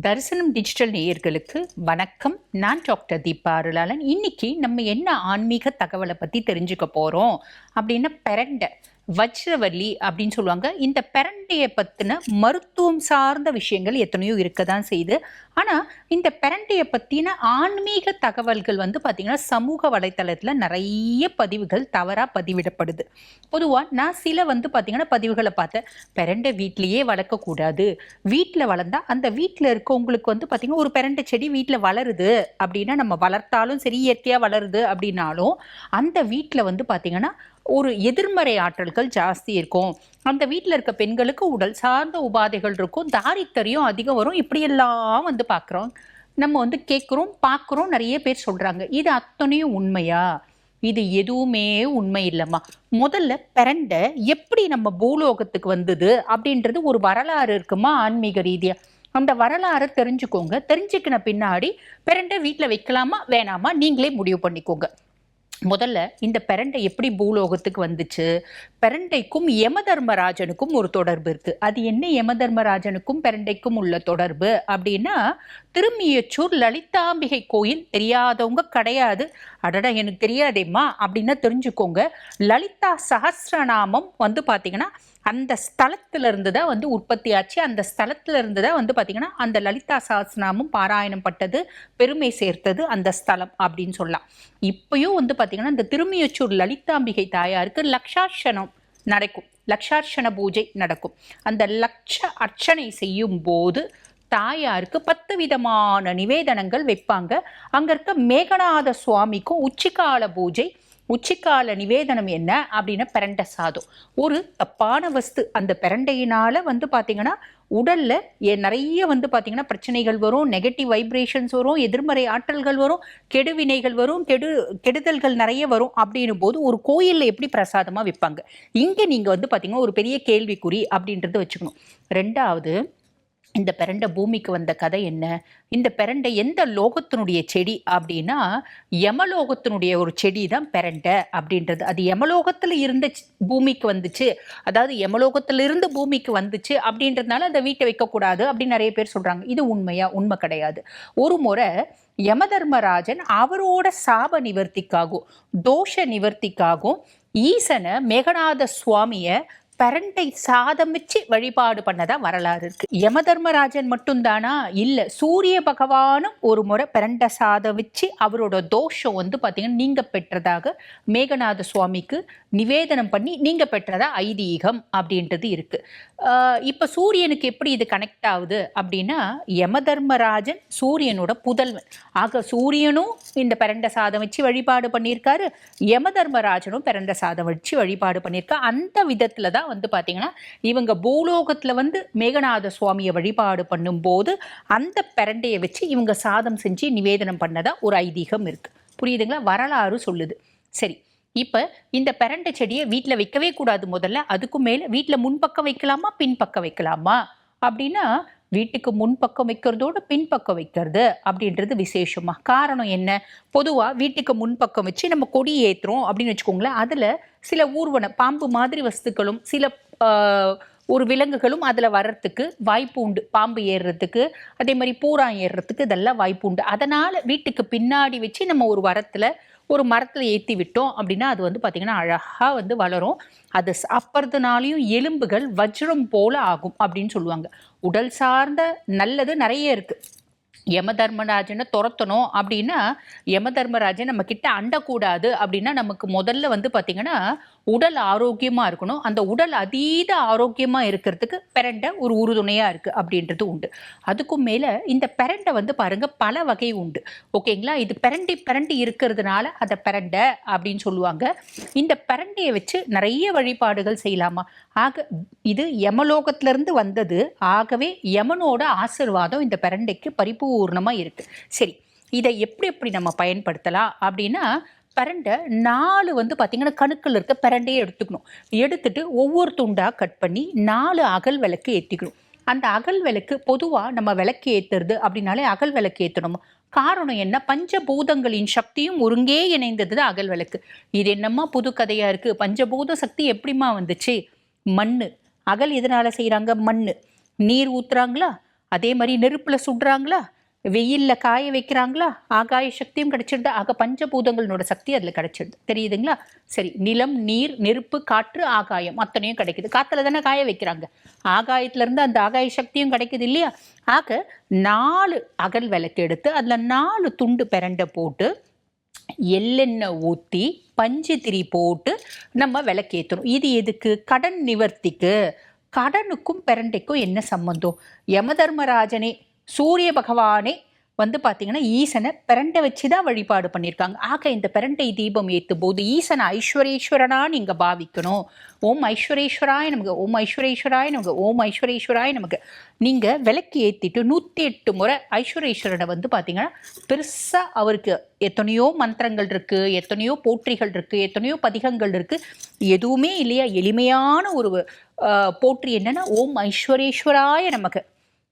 தரிசனம் டிஜிட்டல் நேயர்களுக்கு வணக்கம். நான் டாக்டர் தீபா அருளாளன். இன்னைக்கு நம்ம என்ன ஆன்மீக தகவலை பற்றி தெரிஞ்சுக்க போகிறோம் அப்படின்னா, பெரண்டை வஜ்ரவல்லி அப்படின்னு சொல்லுவாங்க. இந்த பெரண்டையை பற்றின மருத்துவம் சார்ந்த விஷயங்கள் எத்தனையோ இருக்க தான் செய்யுது. ஆனால் இந்த பெரண்டையை பற்றின ஆன்மீக தகவல்கள் பார்த்திங்கன்னா சமூக வலைத்தளத்தில் நிறைய பதிவுகள் தவறாக பதிவிடப்படுது. பொதுவாக நான் சில பார்த்திங்கன்னா பதிவுகளை பார்த்தேன். பெரண்டை வீட்டிலையே வளர்க்கக்கூடாது, வீட்டில் வளர்ந்தா அந்த வீட்டில் இருக்கவங்களுக்கு பார்த்திங்கன்னா ஒரு பெரண்டை செடி வீட்டில் வளருது அப்படின்னா, நம்ம வளர்த்தாலும் சரி இயற்கையாக வளருது அப்படின்னாலும் அந்த வீட்டில் பார்த்திங்கன்னா ஒரு எதிர்மறை ஆற்றல்கள் ஜாஸ்தி இருக்கும். அந்த வீட்டில் இருக்க பெண்களுக்கு உடல் சார்ந்த உபாதைகள் இருக்கும், தாரித்தரியம் அதிகம் வரும். இப்படியெல்லாம் பார்க்குறோம், நம்ம கேட்குறோம், பார்க்குறோம். நிறைய பேர் சொல்கிறாங்க. இது அத்தனையும் உண்மையா? இது எதுவுமே உண்மை இல்லைம்மா. முதல்ல பெரண்டை எப்படி நம்ம பூலோகத்துக்கு வந்தது அப்படின்றது ஒரு வரலாறு இருக்குமா ஆன்மீக ரீதியாக. அந்த வரலாறு தெரிஞ்சுக்கோங்க. தெரிஞ்சுக்கின பின்னாடி பெரண்டை வீட்டில் வைக்கலாமா வேணாமா நீங்களே முடிவு பண்ணிக்கோங்க. முதல்ல இந்த பெரண்டை எப்படி பூலோகத்துக்கு வந்துச்சு? பெரண்டைக்கும் யமதர்மராஜனுக்கும் ஒரு தொடர்பு இருக்கு. அது என்ன யமதர்மராஜனுக்கும் பெரண்டைக்கும் உள்ள தொடர்பு அப்படின்னா, திருமியச்சூர் லலிதாம்பிகை கோயில் தெரியாதவங்க கிடையாது. அடடா எனக்கு தெரியாதேம்மா அப்படின்னா தெரிஞ்சுக்கோங்க. லலிதா சஹஸ்ரநாமம் பார்த்தீங்கன்னா அந்த ஸ்தலத்துல இருந்து தான் உற்பத்தி ஆச்சு. அந்த ஸ்தலத்துல இருந்து தான் பார்த்தீங்கன்னா அந்த லலிதா சஹஸ்ரநாமம் பாராயணம் பட்டது, பெருமை சேர்த்தது அந்த ஸ்தலம் அப்படின்னு சொல்லலாம். இப்பயும் பார்த்தீங்கன்னா இந்த திருமியச்சூர் லலிதாம்பிகை தாயாருக்கு லக்ஷார்ச்சனம் நடக்கும், லக்ஷார்ச்சன பூஜை நடக்கும். அந்த லக்ஷ அர்ச்சனை செய்யும் போது தாயாருக்கு 10 விதமான நிவேதனங்கள் வைப்பாங்க. அங்க இருக்க மேகநாத சுவாமிக்கும் உச்சிக்கால பூஜை. உச்சிக்கால நிவேதனம் என்ன அப்படின்னா பெரண்டை சாதம். ஒரு தப்பான வஸ்து அந்த பெரண்டையினால பார்த்தீங்கன்னா உடல்ல நிறைய பார்த்தீங்கன்னா பிரச்சனைகள் வரும், நெகட்டிவ் வைப்ரேஷன்ஸ் வரும், எதிர்மறை ஆற்றல்கள் வரும், கெடுவினைகள் வரும், கெடுதல்கள் நிறைய வரும். அப்படின்னும் போது ஒரு கோயிலில் எப்படி பிரசாதமா வைப்பாங்க? இங்கே நீங்க பார்த்தீங்கன்னா ஒரு பெரிய கேள்விக்குறி அப்படின்றத வச்சுக்கணும். ரெண்டாவது, இந்த பெரண்டை பூமிக்கு வந்த கதை என்ன? இந்த பெரண்டை எந்த லோகத்தினுடைய செடி அப்படின்னா, யமலோகத்தினுடைய ஒரு செடி தான் பெரண்டை அப்படின்றது. அது யமலோகத்தில் இருந்த பூமிக்கு வந்துச்சு, அதாவது யமலோகத்தில் இருந்து பூமிக்கு வந்துச்சு அப்படின்றதுனால அந்த வீட்டை வைக்கக்கூடாது அப்படின்னு நிறைய பேர் சொல்றாங்க. இது உண்மையா? உண்மை கிடையாது. ஒரு முறை யமதர்மராஜன் அவரோட சாப நிவர்த்திக்காகவும் தோஷ நிவர்த்திக்காகவும் ஈசனை மேகநாத சுவாமியை பெரண்டை சாதம் வச்சு வழிபாடு பண்ணதா வரலாறு இருக்கு. யமதர்மராஜன் மட்டும்தானா? இல்ல, சூரிய பகவானும் ஒரு முறை பெரண்டை சாதம் வச்சு அவரோட தோஷம் பார்த்தீங்கன்னா நீங்க பெற்றதாக மேகநாத சுவாமிக்கு நிவேதனம் பண்ணி நீங்க பெற்றதா ஐதீகம் அப்படின்றது இருக்கு. இப்ப சூரியனுக்கு எப்படி இது கனெக்ட் ஆகுது அப்படின்னா, யமதர்மராஜன் சூரியனோட புதல்வன். ஆக சூரியனும் இந்த பெரண்டை சாதம் வச்சு வழிபாடு பண்ணியிருக்காரு, யமதர்மராஜனும் பெரண்டை சாதம் வச்சு வழிபாடு பண்ணியிருக்கா. அந்த விதத்துல தான் பார்த்தீங்கன்னா இவங்க பூலோகத்துல மேகநாத சுவாமியை வழிபாடு பண்ணும் போது அந்த பெரண்டையை வச்சு இவங்க சாதம் செஞ்சு நிவேதனம் பண்ணதா ஒரு ஐதீகம் இருக்கு. புரியுதுங்களா? வரலாறு சொல்லுது. சரி, இப்ப இந்த பெரண்டை செடியை வீட்டில் வைக்கவே கூடாது. முதல்ல அதுக்கும் மேல வீட்டில் முன்பக்கம் வைக்கலாமா பின்பக்கம் வைக்கலாமா அப்படின்னா, வீட்டுக்கு முன்பக்கம் வைக்கிறதோட பின்பக்கம் வைக்கிறது அப்படின்றது விசேஷமா. காரணம் என்ன? பொதுவா வீட்டுக்கு முன்பக்கம் வச்சு நம்ம கொடி ஏற்றுறோம் அப்படின்னு வச்சுக்கோங்களேன். அதுல சில ஊர்வன பாம்பு மாதிரி வஸ்துக்களும் சில ஒரு விலங்குகளும் அதில் வர்றதுக்கு வாய்ப்பு உண்டு. பாம்பு ஏறுறதுக்கு, அதே மாதிரி பூரான் ஏறுறதுக்கு இதெல்லாம் வாய்ப்பு உண்டு. அதனால் வீட்டுக்கு பின்னாடி வச்சு நம்ம ஒரு மரத்தில் ஏற்றி விட்டோம் அப்படின்னா அது பார்த்திங்கன்னா அழகாக வளரும். அது சாப்பிட்றதுனாலையும் எலும்புகள் வஜ்ரம் போல ஆகும் அப்படின்னு சொல்லுவாங்க. உடல் சார்ந்த நல்லது நிறைய இருக்குது. யமதர்மராஜனை துரத்தணும் அப்படின்னா, யமதர்மராஜன் நம்ம கிட்ட அண்டக்கூடாது அப்படின்னா, நமக்கு முதல்ல பார்த்தீங்கன்னா உடல் ஆரோக்கியமா இருக்கணும். அந்த உடல் அதீத ஆரோக்கியமா இருக்கிறதுக்கு பெரண்டை ஒரு உறுதுணையா இருக்கு அப்படின்றது உண்டு. அதுக்கும் மேல இந்த பெரண்டை பாருங்க பல வகை உண்டு. ஓகேங்களா? இது பெரண்டி இருக்கிறதுனால அதை பெரண்டை அப்படின்னு சொல்லுவாங்க. இந்த பெரண்டையை வச்சு நிறைய வழிபாடுகள் செய்யலாமா? ஆக இது யமலோகத்திலிருந்து வந்தது. ஆகவே யமனோட ஆசீர்வாதம் இந்த பெரண்டைக்கு பரிபூர்ணமா இருக்கு. சரி, இதை எப்படி நம்ம பயன்படுத்தலாம் அப்படின்னா, பெரண்டை 4 பார்த்தீங்கன்னா கணுக்கள் இருக்க பெரண்டையை எடுத்துக்கணும். எடுத்துட்டு ஒவ்வொரு துண்டா கட் பண்ணி 4 அகல் விளக்கு ஏற்றிக்கணும். அந்த அகல் விளக்கு பொதுவாக நம்ம விளக்கு ஏற்றுறது அப்படின்னாலே அகல் விளக்கு ஏற்றணும். காரணம் என்ன? பஞ்சபூதங்களின் சக்தியும் ஒருங்கே இணைந்தது தான் அகல் விளக்கு. இது என்னம்மா புது கதையா இருக்கு? பஞ்சபூத சக்தி எப்படிமா வந்துச்சு? மண்ணு. அகல் எதனால செய்கிறாங்க? மண்ணு. நீர் ஊற்றுறாங்களா, அதே மாதிரி நெருப்புல சுடுறாங்களா, வெயில்ல காய வைக்கிறாங்களா, ஆகாய சக்தியும் கிடைச்சிடுது. ஆக பஞ்சபூதங்களோட சக்தி அதுல கிடைச்சிடுது. தெரியுதுங்களா? சரி, நிலம், நீர், நெருப்பு, காற்று, ஆகாயம் அத்தனையும் கிடைக்குது. காத்துல தானே காய வைக்கிறாங்க. ஆகாயத்துல இருந்து அந்த ஆகாய சக்தியும் கிடைக்குது இல்லையா? ஆக 4 அகல் விளக்கு எடுத்து அதுல 4 துண்டு பிரண்டை போட்டு எள்ளெண்ணெய் ஊற்றி பஞ்சு திரி போட்டு நம்ம விளக்கேற்றணும். இது எதுக்கு? கடன் நிவர்த்திக்கு. கடனுக்கும் பிரண்டைக்கும் என்ன சம்பந்தம்? யமதர்மராஜனே, சூரிய பகவானே பார்த்தீங்கன்னா ஈசனை பிரண்டை வச்சு தான் வழிபாடு பண்ணியிருக்காங்க. ஆக இந்த பிரண்டை தீபம் ஏற்றும் போது ஈசனை ஐஸ்வரேஸ்வரனா நீங்க பாவிக்கணும். ஓம் ஐஸ்வரேஸ்வராய நமக்கு, ஓம் ஐஸ்வரேஸ்வராய நமக்கு, ஓம் ஐஸ்வரேஸ்வராய நமக்கு. நீங்க விளக்கு ஏற்றிட்டு 108 முறை ஐஸ்வரேஸ்வரனை பார்த்தீங்கன்னா பெருசா அவருக்கு எத்தனையோ மந்திரங்கள் இருக்கு, எத்தனையோ போற்றிகள் இருக்கு, எத்தனையோ பதிகங்கள் இருக்கு. எதுவுமே இல்லையா, எளிமையான ஒரு போற்றி என்னன்னா ஓம் ஐஸ்வரேஸ்வராய நமக்கு.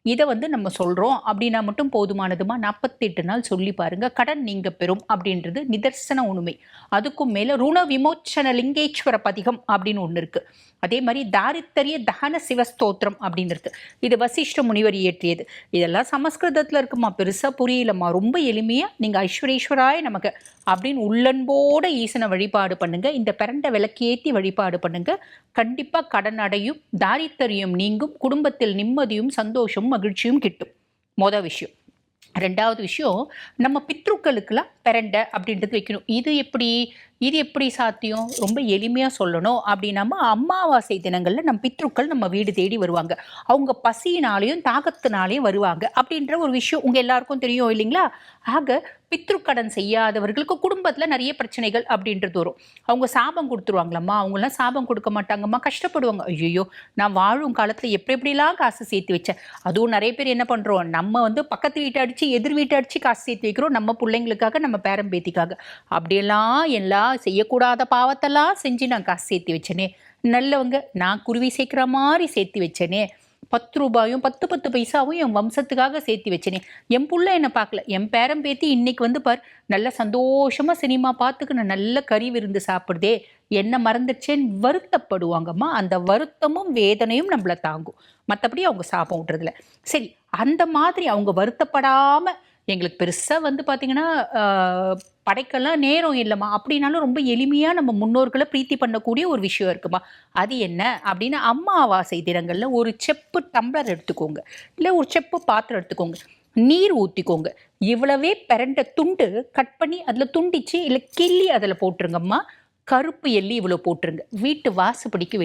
இதை நம்ம சொல்கிறோம் அப்படின்னா மட்டும் போதுமானதுமா? 48 நாள் சொல்லி பாருங்க, கடன் நீங்க பெறும் அப்படின்றது நிதர்சன உண்மை. அதுக்கும் மேலே ருண விமோச்சன லிங்கேஸ்வர பதிகம் அப்படின்னு ஒன்று இருக்கு. அதே மாதிரி தாரித்தரிய தகன சிவஸ்தோத்திரம் அப்படின்னு இருக்கு. இது வசிஷ்ட முனிவர் இயற்றியது. இதெல்லாம் சமஸ்கிருதத்தில் இருக்குமா, பெருசாக புரியலம்மா. ரொம்ப எளிமையாக நீங்கள் ஐஸ்வரேஸ்வராய நமக்கு அப்படின்னு உள்ளன்போட ஈசனை வழிபாடு பண்ணுங்க. இந்த பிரண்டை விளக்கேற்றி வழிபாடு பண்ணுங்க. கண்டிப்பாக கடன் அடையும், தாரித்தரியம் நீங்கும், குடும்பத்தில் நிம்மதியும் சந்தோஷமும் மகிழ்ச்சியும் கிட்டும். மொதல் விஷயம். ரெண்டாவது விஷயம், நம்ம பித்ருக்களுக்கெல்லாம் பிரண்டை அப்படின்றது வைக்கணும். இது எப்படி சாத்தியம்? ரொம்ப எளிமையாக சொல்லணும் அப்படின்னா, அமாவாசை தினங்களில் நம்ம பித்ருக்கள் நம்ம வீடு தேடி வருவாங்க. அவங்க பசியினாலையும் தாகத்தினாலையும் வருவாங்க அப்படின்ற ஒரு விஷயம் உங்கள் எல்லாருக்கும் தெரியும் இல்லைங்களா? ஆக பித்ருக்கடன் செய்யாதவர்களுக்கு குடும்பத்தில் நிறைய பிரச்சனைகள் அப்படின்றது வரும். அவங்க சாபம் கொடுத்துருவாங்களம்மா, அவங்களாம் சாபம் கொடுக்க மாட்டாங்கம்மா, கஷ்டப்படுவாங்க. ஐயோ, நான் வாழும் காலத்தில் எப்படிலாம் காசு சேர்த்து வச்சேன். அதுவும் நிறைய பேர் என்ன பண்ணுறோம், நம்ம பக்கத்து வீட்டை அடித்து எதிர் வீட்டை அடித்து காசு சேர்த்து வைக்கிறோம், நம்ம பிள்ளைங்களுக்காக, நம்ம பேரம்பேத்திக்காக. அப்படியெல்லாம் எல்லாம் செய்யக்கூடாத பாவத்தெல்லாம் செஞ்சு நான் காசு சேர்த்து வச்சேனே. நல்லவங்க, நான் குருவி சேர்க்குற மாதிரி சேர்த்து வச்சேனே. 10 ரூபாயும் 10 பைசாவும் என் வம்சத்துக்காக சேர்த்து வச்சேனே. என் புள்ள என்ன பார்க்கல, என் பேரம்பேத்தி இன்னைக்கு பார் நல்ல சந்தோஷமா சினிமா பார்த்துக்கு நல்ல கறி விருந்து சாப்பிடுதே, என்ன மறந்துடுச்சேன்னு வருத்தப்படுவாங்கம்மா. அந்த வருத்தமும் வேதனையும் நம்மளை தாங்கும். மற்றபடி அவங்க சாபம் விட்டுறதுல சரி. அந்த மாதிரி அவங்க வருத்தப்படாம எங்களுக்கு பெருசாக பார்த்தீங்கன்னா படைக்கெல்லாம் நேரம் இல்லைம்மா அப்படின்னாலும் ரொம்ப எளிமையாக நம்ம முன்னோர்களை பிரீத்தி பண்ணக்கூடிய ஒரு விஷயம் இருக்குமா. அது என்ன அப்படின்னா, அமாவாசை தினங்களில் ஒரு செப்பு டம்ளர் எடுத்துக்கோங்க, இல்லை ஒரு செப்பு பாத்திரம் எடுத்துக்கோங்க, நீர் ஊற்றிக்கோங்க. இவ்வளவே பிரண்டை துண்டு கட் பண்ணி அதில் துண்டிச்சு இல்லை கிள்ளி அதில் போட்டுருங்கம்மா. கருப்பு எள்ளி இவ்வளோ போட்டுருங்க. வீட்டு வாசப்படிக்கு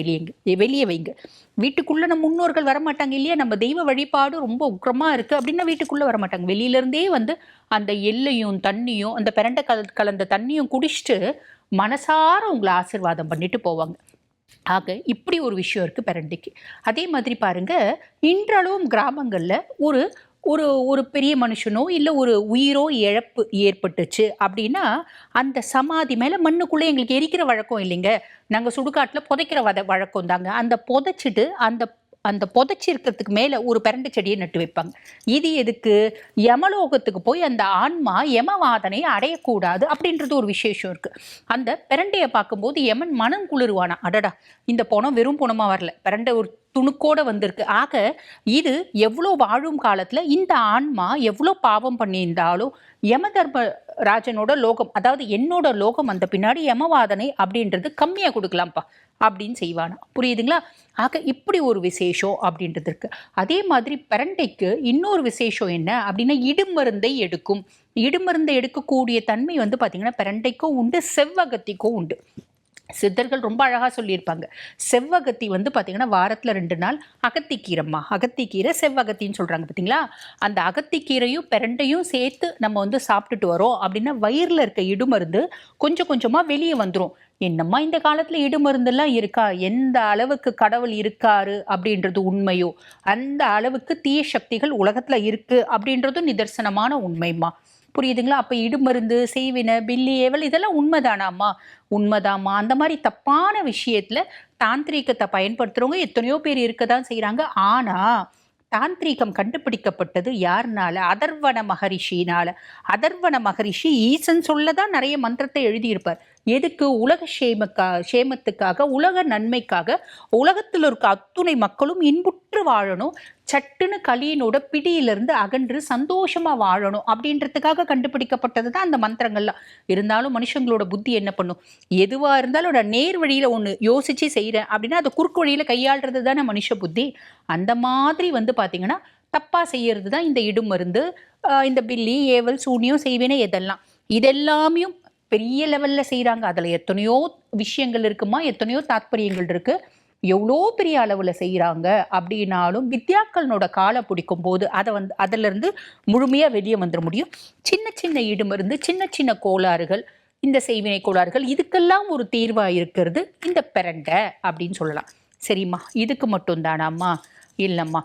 வெளியே வைங்க. வீட்டுக்குள்ளே நம்ம முன்னோர்கள் வரமாட்டாங்க இல்லையா, நம்ம தெய்வ வழிபாடு ரொம்ப உக்கிரமாக இருக்குது அப்படின்னா வீட்டுக்குள்ளே வரமாட்டாங்க. வெளியிலேருந்தே அந்த எள்ளையும் தண்ணியும் அந்த பிரண்டை கலந்த தண்ணியும் குடிச்சிட்டு மனசார உங்களை ஆசீர்வாதம் பண்ணிட்டு போவாங்க. ஆக இப்படி ஒரு விஷயம் இருக்குது பிரண்டைக்கு. அதே மாதிரி பாருங்க, இன்றளவும் கிராமங்களில் ஒரு ஒரு ஒரு பெரிய மனுஷனோ இல்லை ஒரு உயிரோ இழப்பு ஏற்பட்டுச்சு அப்படின்னா அந்த சமாதி மேலே மண்ணுக்குள்ளே எங்களுக்கு எரிக்கிற வழக்கம் இல்லைங்க. நாங்கள் சுடுகாட்டில் புதைக்கிற வழக்கம் தாங்க. அந்த புதைச்சிட்டு அந்த புதைச்சிருக்கிறதுக்கு மேலே ஒரு பிரண்டை செடியை நட்டு வைப்பாங்க. இது எதுக்கு? யமலோகத்துக்கு போய் அந்த ஆன்மா யமவாதனை அடையக்கூடாது அப்படின்றது ஒரு விசேஷம் இருக்குது. அந்த பிரண்டையை பார்க்கும்போது யமன் மனம் குளிர்வானா, அடடா இந்த பணம் வெறும் பணமாக வரல, பிரண்டை ஒரு துணுக்கோட வந்திருக்கு. ஆக இது எவ்வளோ வாழும் காலத்தில் இந்த ஆன்மா எவ்வளோ பாவம் பண்ணியிருந்தாலும் யமதர்மராஜனோட லோகம், அதாவது என்னோட லோகம் அந்த பின்னாடி யமவாதனை அப்படின்றது கம்மியாக கொடுக்கலாம்ப்பா அப்படின்னு செய்வானா. புரியுதுங்களா? ஆக இப்படி ஒரு விசேஷம் அப்படின்றது இருக்கு. அதே மாதிரி பிரண்டைக்கு இன்னொரு விசேஷம் என்ன அப்படின்னா, இடுமருந்தை எடுக்கும். இடுமருந்தை எடுக்கக்கூடிய தன்மை பார்த்தீங்கன்னா பிரண்டைக்கும் உண்டு, செவ்வகத்திக்கும் உண்டு. சித்தர்கள் ரொம்ப அழகாக சொல்லியிருப்பாங்க. செவ்வகத்தி பார்த்தீங்கன்னா வாரத்தில் 2 நாள் அகத்திக்கீரைம்மா, அகத்திக்கீரை செவ்வகத்தின்னு சொல்கிறாங்க பார்த்தீங்களா. அந்த அகத்திக்கீரையும் பிரண்டையும் சேர்த்து நம்ம சாப்பிட்டுட்டு வரோம் அப்படின்னா வயிறில் இருக்க இடுமருந்து கொஞ்சம் கொஞ்சமாக வெளியே வந்துடும். என்னம்மா இந்த காலத்தில் இடுமருந்தெல்லாம் இருக்கா? எந்த அளவுக்கு கடவுள் இருக்காரு அப்படின்றது உண்மையோ அந்த அளவுக்கு தீய சக்திகள் உலகத்தில் இருக்குது அப்படின்றதும் நிதர்சனமான உண்மைம்மா. புரியுதுங்களா? அப்போ இடுமருந்து, செய்வினை, பில்லி ஏவல் இதெல்லாம் உண்மைதானாம்மா? உண்மைதாம்மா. அந்த மாதிரி தப்பான விஷயத்துல தாந்திரீகத்தை பயன்படுத்துறவங்க எத்தனையோ பேர் இருக்க தான் செய்கிறாங்க. ஆனால் தாந்திரீகம் கண்டுபிடிக்கப்பட்டது யாருனால? அதர்வன மகரிஷினால. அதர்வன மகரிஷி ஈசன் சொல்லதான் நிறைய மந்திரத்தை எழுதியிருப்பார். எதுக்கு? உலக சேமத்துக்காக, உலக நன்மைக்காக, உலகத்தில் இருக்க அத்துணை மக்களும் இன்புற்று வாழணும், சட்டுன்னு கலியினோட பிடியிலிருந்து அகன்று சந்தோஷமா வாழணும் அப்படின்றதுக்காக கண்டுபிடிக்கப்பட்டது தான் அந்த மந்திரங்கள்லாம். இருந்தாலும் மனுஷங்களோட புத்தி என்ன பண்ணும்? எதுவா இருந்தாலும் நான் நேர் வழியில ஒன்று யோசிச்சு செய்கிறேன் அப்படின்னா அதை குறுக்கு வழியில கையாளுறது தானே மனுஷ புத்தி. அந்த மாதிரி பார்த்தீங்கன்னா தப்பா செய்யறது தான் இந்த இடும் மருந்து, இந்த பில்லி, ஏவல், சூனியம், செய்வினை இதெல்லாமையும் பெரிய லெவல்ல செய்கிறாங்க. அதில் எத்தனையோ விஷயங்கள் இருக்குமா, எத்தனையோ தாத்பரியங்கள் இருக்கு. எவ்வளோ பெரிய அளவில் செய்கிறாங்க அப்படின்னாலும் வித்யாக்களோட காலை பிடிக்கும் போது அதிலிருந்து முழுமையாக வெளியே வந்துட முடியும். சின்ன சின்ன இடுமருந்து, சின்ன சின்ன கோளாறுகள், இந்த செய்வினை கோளாறுகள், இதுக்கெல்லாம் ஒரு தீர்வாக இருக்கிறது இந்த பிரண்டை அப்படின்னு சொல்லலாம். சரிம்மா, இதுக்கு மட்டும் தானாம்மா? இல்லைம்மா.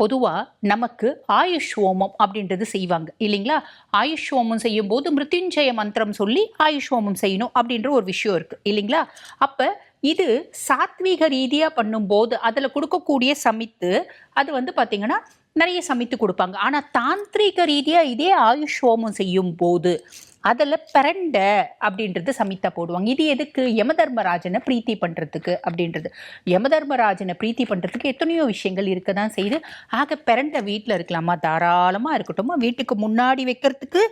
பொதுவாக நமக்கு ஆயுஷ் ஹோமம் அப்படின்றது செய்வாங்க இல்லைங்களா? ஆயுஷ் ஹோமம் செய்யும் போது மிருத்யுஞ்சய மந்திரம் சொல்லி ஆயுஷ் ஹோமம் செய்யணும் அப்படின்ற ஒரு விஷயம் இருக்குது இல்லைங்களா? அப்போ இது சாத்வீக ரீதியாக பண்ணும்போது அதில் கொடுக்கக்கூடிய சமைத்து அது பார்த்தீங்கன்னா நிறைய சமைத்து கொடுப்பாங்க. ஆனால் தாந்திரிக ரீதியாக இதே ஆயுஷ் ஹோமம் செய்யும் போது அதில் பிரண்டை அப்படின்றது சமித்தா போடுவாங்க. இது எதுக்கு? யமதர்மராஜனை பிரீத்தி பண்ணுறதுக்கு அப்படின்றது. யமதர்மராஜனை பிரீத்தி பண்ணுறதுக்கு எத்தனையோ விஷயங்கள் இருக்க தான் செய்யுது. ஆக பிரண்டை வீட்டில் இருக்கலாமா? தாராளமாக இருக்கட்டுமா. வீட்டுக்கு முன்னாடி வைக்கிறதுக்கு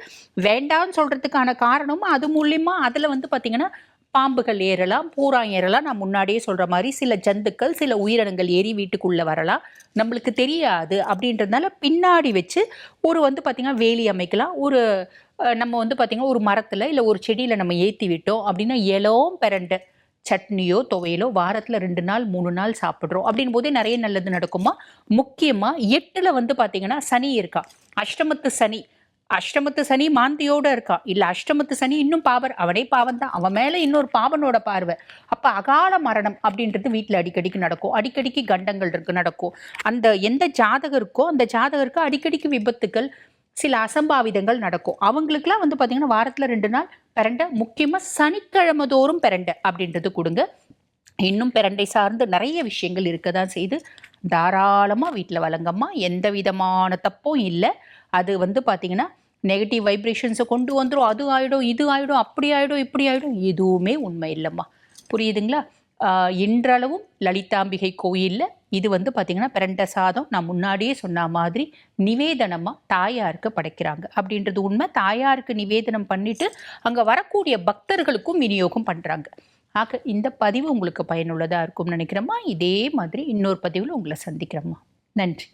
வேண்டாம்னு சொல்கிறதுக்கான காரணமும் அது மூலியமாக அதில் பார்த்திங்கன்னா பாம்புகள் ஏறலாம், பூரான் ஏறலாம். நான் முன்னாடியே சொல்கிற மாதிரி சில ஜந்துக்கள், சில உயிரினங்கள் ஏறி வீட்டுக்குள்ளே வரலாம், நம்மளுக்கு தெரியாது. அப்படின்றதுனால பின்னாடி வச்சு ஒரு பார்த்திங்கன்னா வேலி அமைக்கலாம். ஒரு நம்ம பார்த்திங்கன்னா ஒரு மரத்தில் இல்லை ஒரு செடியில் நம்ம ஏற்றி விட்டோம் அப்படின்னா இலவும் பிரண்டை சட்னியோ துவையலோ வாரத்தில் 2 நாள் 3 நாள் சாப்பிட்றோம் அப்படின் போதே நிறைய நல்லது நடக்குமா. முக்கியமாக 8ல் பார்த்திங்கன்னா சனி இருக்கா, அஷ்டமத்து சனி மாந்தியோட இருக்கான். இல்லை அஷ்டமத்து சனி இன்னும் அவனே பாவம் தான், அவன் மேலே இன்னொரு பாவனோட பார்வை. அப்போ அகால மரணம் அப்படின்றது வீட்டில் அடிக்கடிக்கு நடக்கும். அடிக்கடிக்கு கண்டங்கள் நடக்கும். அந்த எந்த ஜாதகம் இருக்கோ அந்த ஜாதகருக்கு அடிக்கடிக்கு விபத்துக்கள், சில அசம்பாவிதங்கள் நடக்கும். அவங்களுக்குலாம் பார்த்தீங்கன்னா வாரத்தில் 2 நாள் பிரண்டை, முக்கியமாக சனிக்கிழமை தோறும் பிரண்டை அப்படின்றது கொடுங்க. இன்னும் பிரண்டை சார்ந்து நிறைய விஷயங்கள் இருக்க தான் செய்து தாராளமாக வீட்டில் வழங்கம்மா. எந்த விதமான தப்பும் இல்லை. அது பார்த்தீங்கன்னா நெகட்டிவ் வைப்ரேஷன்ஸை கொண்டு வந்துடும். அது ஆகிடும், இது ஆகிடும், அப்படி ஆகிடும், இப்படி ஆகிடும். எதுவுமே உண்மை இல்லைம்மா. புரியுதுங்களா? இன்றளவும் லலிதாம்பிகை கோயிலில் இது பார்த்திங்கன்னா பிரண்டை சாதம் நான் முன்னாடியே சொன்ன மாதிரி நிவேதனமாக தாயாருக்கு படைக்கிறாங்க அப்படின்றது உண்மை. தாயாருக்கு நிவேதனம் பண்ணிவிட்டு அங்கே வரக்கூடிய பக்தர்களுக்கும் விநியோகம் பண்ணுறாங்க. ஆக இந்த பதிவு உங்களுக்கு பயனுள்ளதாக இருக்கும்னு நினைக்கிறேம்மா. இதே மாதிரி இன்னொரு பதிவில் உங்களை சந்திக்கிறேம்மா. நன்றி.